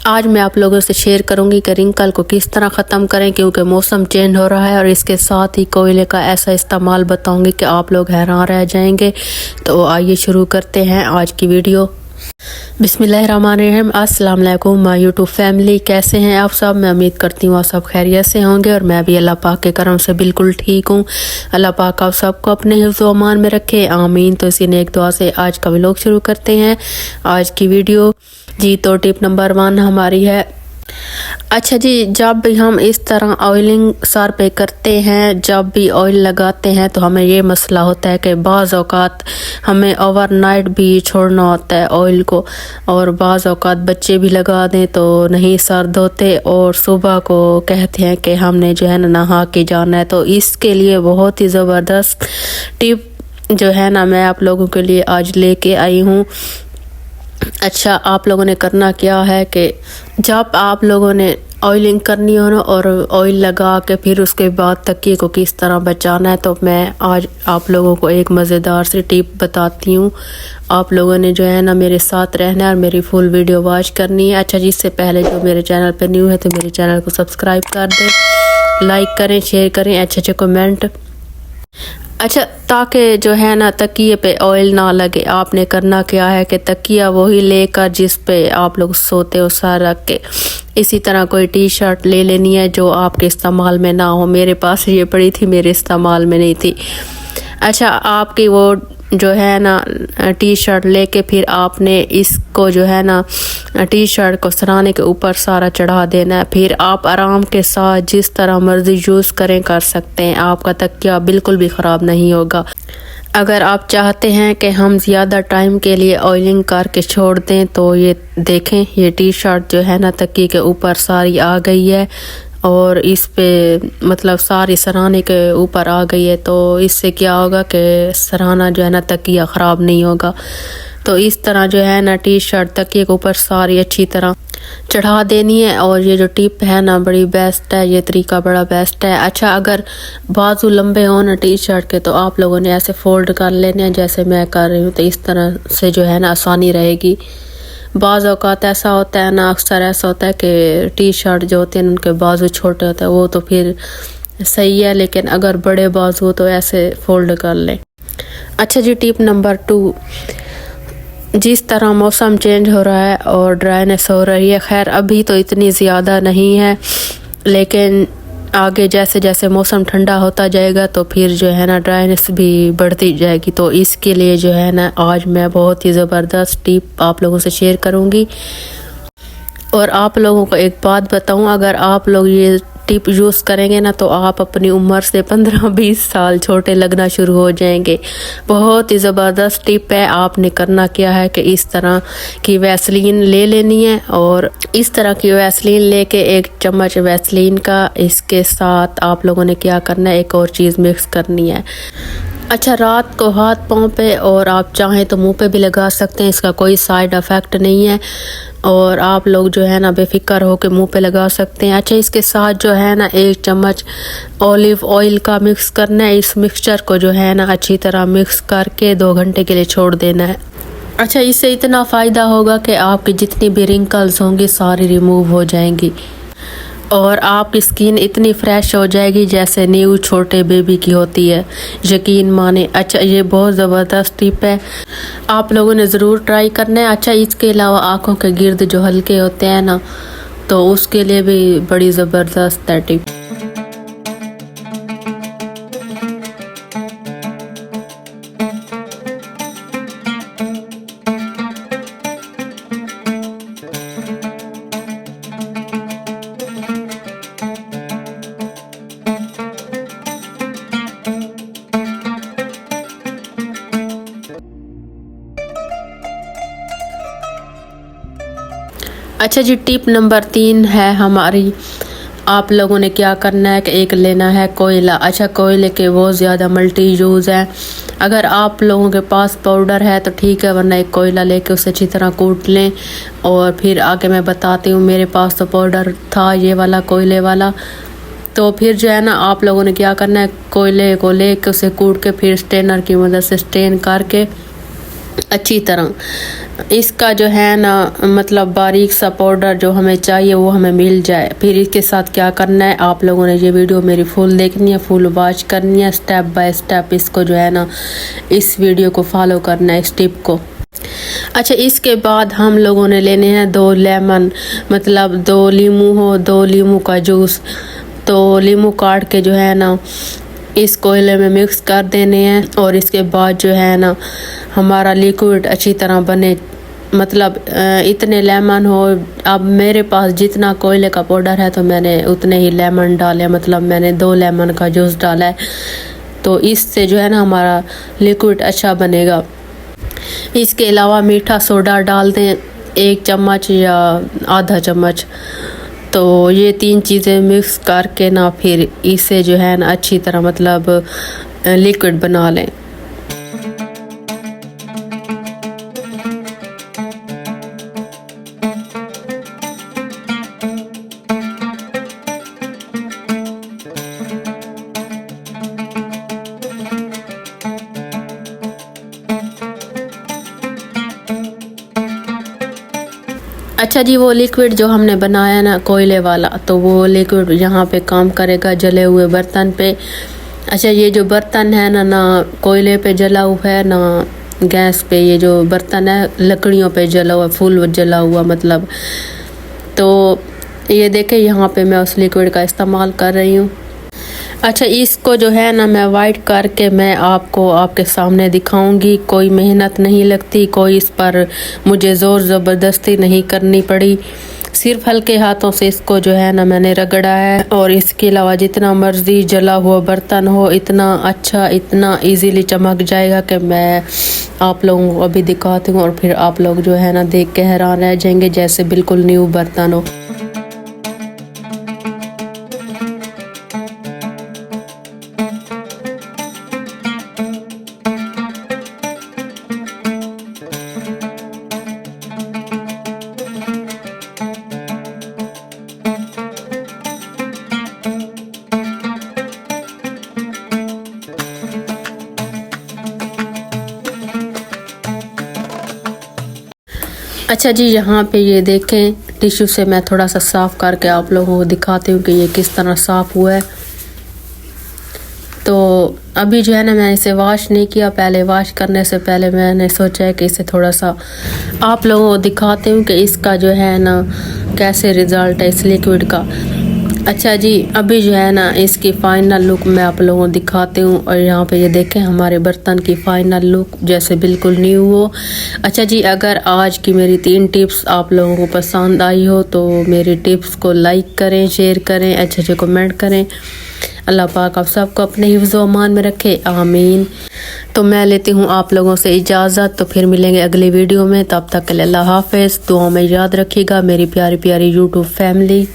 आज मैं आप लोगों से शेयर करूंगी कि रिंकल को किस तरह ख़त्म करें, क्योंकि मौसम चेंज हो रहा है। और इसके साथ ही कोयले का ऐसा इस्तेमाल बताऊंगी कि आप लोग हैरान रह जाएंगे। तो आइए शुरू करते हैं आज की वीडियो। बिस्मिल्लाहिर्रहमानिर्रहीम। अस्सलाम वालेकुम माय यूट्यूब फैमिली, कैसे हैं आप सब? मैं उम्मीद करती हूँ आप सब खैरियत से होंगे और मैं भी अल्लाह पाक के करम से बिल्कुल ठीक हूँ। अल्लाह पाक आप सबको अपने हिफ्ज़ व अमान में रखे, आमीन। तो इसी नेक दुआ से आज का व्लॉग शुरू करते हैं आज की वीडियो जी। तो टिप नंबर 1 हमारी है, अच्छा जी, जब भी हम इस तरह ऑयलिंग सर पे करते हैं, जब भी ऑयल लगाते हैं तो हमें ये मसला होता है कि बाज़ औक़ात हमें ओवरनाइट भी छोड़ना होता है ऑयल को, और बाज़ औक़ात बच्चे भी लगा दें तो नहीं सर धोते और सुबह को कहते हैं कि हमने जो है ना नहा के जाना है। तो इसके लिए बहुत ही ज़बरदस्त टिप जो है ना मैं आप लोगों के लिए आज लेके आई हूँ। अच्छा, आप लोगों ने करना क्या है कि जब आप लोगों ने ऑयलिंग करनी हो ना और ऑयल लगा के फिर उसके बाद तकिए को किस तरह बचाना है, तो मैं आज आप लोगों को एक मज़ेदार सी टिप बताती हूँ। आप लोगों ने जो है ना मेरे साथ रहना है और मेरी फुल वीडियो वॉच करनी है। अच्छा जी, इससे पहले जो मेरे चैनल पे न्यू है तो मेरे चैनल को सब्सक्राइब कर दें, लाइक करें, शेयर करें, अच्छे कमेंट। अच्छा, ताकि जो है ना तकिए पे ऑयल ना लगे, आपने करना क्या है कि तकिया वही लेकर जिस पे आप लोग सोते हो सर रख के, इसी तरह कोई टी शर्ट ले लेनी है जो आपके इस्तेमाल में ना हो। मेरे पास ये पड़ी थी, मेरे इस्तेमाल में नहीं थी। अच्छा, आपकी वो जो है ना टी शर्ट लेके फिर आपने इसको जो है ना टी शर्ट को सराने के ऊपर सारा चढ़ा देना है। फिर आप आराम के साथ जिस तरह मर्जी यूज़ करें कर सकते हैं, आपका तकिया बिल्कुल भी ख़राब नहीं होगा। अगर आप चाहते हैं कि हम ज़्यादा टाइम के लिए ऑयलिंग करके छोड़ दें तो ये देखें, ये टी शर्ट जो है ना तकिए के ऊपर सारी आ गई है और इस पे मतलब सारी सराहने के ऊपर आ गई है। तो इससे क्या होगा कि सराहना जो है ना तकिया ख़राब नहीं होगा। तो इस तरह जो है ना टी शर्ट तकिए के ऊपर सारी अच्छी तरह चढ़ा देनी है। और ये जो टिप है ना बड़ी बेस्ट है, ये तरीका बड़ा बेस्ट है। अच्छा, अगर बाजू लंबे हो ना टी शर्ट के तो आप लोगों ने ऐसे फोल्ड कर लेने हैं जैसे मैं कर रही हूँ, तो इस तरह से जो है ना आसानी रहेगी। बाज़ औक़ात ऐसा होता है ना, अक्सर ऐसा होता है कि टी शर्ट जो होते हैं उनके बाजू छोटे होते हैं, वो तो फिर सही है, लेकिन अगर बड़े बाजू हो तो ऐसे फोल्ड कर लें। अच्छा जी, टिप नंबर 2, जिस तरह मौसम चेंज हो रहा है और ड्राइनेस हो रही है, खैर अभी तो इतनी ज़्यादा नहीं है, लेकिन आगे जैसे जैसे मौसम ठंडा होता जाएगा तो फिर जो है ना ड्राइनेस भी बढ़ती जाएगी। तो इसके लिए जो है ना आज मैं बहुत ही ज़बरदस्त टिप आप लोगों से शेयर करूंगी। और आप लोगों को एक बात बताऊं, अगर आप लोग ये टिप यूज़ करेंगे ना तो आप अपनी उम्र से 15-20 साल छोटे लगना शुरू हो जाएंगे। बहुत ही ज़बरदस्त टिप है। आपने करना क्या है कि इस तरह की वैसलीन ले लेनी है और इस तरह की वैसलीन लेके 1 चम्मच वैसलीन का, इसके साथ आप लोगों ने क्या करना है, एक और चीज़ मिक्स करनी है। अच्छा, रात को हाथ पाँव पे और आप चाहें तो मुंह पे भी लगा सकते हैं, इसका कोई साइड इफ़ेक्ट नहीं है और आप लोग जो है ना बेफिक्र हो के मुंह पे लगा सकते हैं। अच्छा, इसके साथ जो है ना 1 चम्मच ऑलिव ऑयल का मिक्स करना है। इस मिक्सचर को जो है ना अच्छी तरह मिक्स करके 2 घंटे के लिए छोड़ देना है। अच्छा, इससे इतना फ़ायदा होगा कि आपकी जितनी भी रिंकल्स होंगी सारी रिमूव हो जाएंगी और आपकी स्किन इतनी फ्रेश हो जाएगी जैसे न्यू छोटे बेबी की होती है, यकीन माने। अच्छा, ये बहुत ज़बरदस्त टिप है, आप लोगों ने ज़रूर ट्राई करना है। अच्छा, इसके अलावा आँखों के गिर्द जो हल्के होते हैं ना, तो उसके लिए भी बड़ी ज़बरदस्त है टिप। अच्छा जी, टिप नंबर 3 है हमारी, आप लोगों ने क्या करना है कि एक लेना है कोयला। अच्छा, कोयले के बहुत ज़्यादा मल्टी यूज़ है। अगर आप लोगों के पास पाउडर है तो ठीक है, वरना एक कोयला लेके उसे अच्छी तरह कूट लें। और फिर आगे मैं बताती हूँ, मेरे पास तो पाउडर था ये वाला कोयले वाला। तो फिर जो है ना आप लोगों ने क्या करना है, कोयले को लेके उसे कूट के फिर स्ट्रेनर की मदद से स्ट्रेन करके अच्छी तरह इसका जो है ना मतलब बारीक सा पाउडर जो हमें चाहिए वो हमें मिल जाए। फिर इसके साथ क्या करना है, आप लोगों ने ये वीडियो मेरी फुल देखनी है, फुल वॉच करनी है, स्टेप बाय स्टेप इसको जो है ना इस वीडियो को फॉलो करना है, इस टिप को। अच्छा, इसके बाद हम लोगों ने लेने हैं 2 लेमन, मतलब 2 लीमू हो, 2 लीमू का जूस। तो लीमू काट के जो है ना इस कोयले में मिक्स कर देने हैं और इसके बाद जो है ना हमारा लिक्विड अच्छी तरह बने, मतलब इतने लेमन हो। अब मेरे पास जितना कोयले का पाउडर है तो मैंने उतने ही लेमन डाले, मतलब मैंने 2 लेमन का जूस डाला है। तो इससे जो है ना हमारा लिक्विड अच्छा बनेगा। इसके अलावा मीठा सोडा डाल दें 1 चम्मच या आधा चम्मच। तो ये 3 चीज़ें मिक्स करके ना फिर इसे जो है ना अच्छी तरह मतलब लिक्विड बना लें। अच्छा जी, वो लिक्विड जो हमने बनाया ना कोयले वाला, तो वो लिक्विड यहाँ पे काम करेगा जले हुए बर्तन पे। अच्छा, ये जो बर्तन है ना कोयले पे जला हुआ है ना गैस पे, ये जो बर्तन है लकड़ियों पे जला हुआ, फुल जला हुआ मतलब। तो ये देखें यहाँ पे मैं उस लिक्विड का इस्तेमाल कर रही हूँ। अच्छा, इसको जो है ना मैं वाइट करके मैं आपको आपके सामने दिखाऊंगी। कोई मेहनत नहीं लगती, कोई इस पर मुझे ज़ोर ज़बरदस्ती नहीं करनी पड़ी, सिर्फ हल्के हाथों से इसको जो है ना मैंने रगड़ा है। और इसके अलावा जितना मर्जी जला हुआ बर्तन हो इतना अच्छा, इतना इजीली चमक जाएगा कि मैं आप लोगों को अभी दिखाती हूँ और फिर आप लोग जो है ना देख के हैरान रह जाएंगे, जैसे बिल्कुल न्यू बर्तन हो। अच्छा जी, यहाँ पे ये देखें टिश्यू से मैं थोड़ा सा साफ़ करके आप लोगों को दिखाती हूँ कि ये किस तरह साफ़ हुआ है। तो अभी जो है ना मैंने इसे वॉश नहीं किया, पहले वॉश करने से पहले मैंने सोचा है कि इसे थोड़ा सा आप लोगों को दिखाती हूँ कि इसका जो है ना कैसे रिज़ल्ट है इस लिक्विड का। अच्छा जी, अभी जो है ना इसकी फ़ाइनल लुक मैं आप लोगों को दिखाती हूँ। और यहाँ पे ये देखें हमारे बर्तन की फ़ाइनल लुक जैसे बिल्कुल न्यू हो। अच्छा जी, अगर आज की मेरी 3 टिप्स आप लोगों को पसंद आई हो तो मेरी टिप्स को लाइक करें, शेयर करें, अच्छे कमेंट करें। अल्लाह पाक आप सबको अपने हिफ्ज़ व अमान में रखे, आमीन। तो मैं लेती हूँ आप लोगों से इजाज़त, तो फिर मिलेंगे अगली वीडियो में। तब तक के लिए अल्लाह हाफ़िज़। दुआ में याद रखिएगा मेरी प्यारी प्यारी यूट्यूब फैमिली।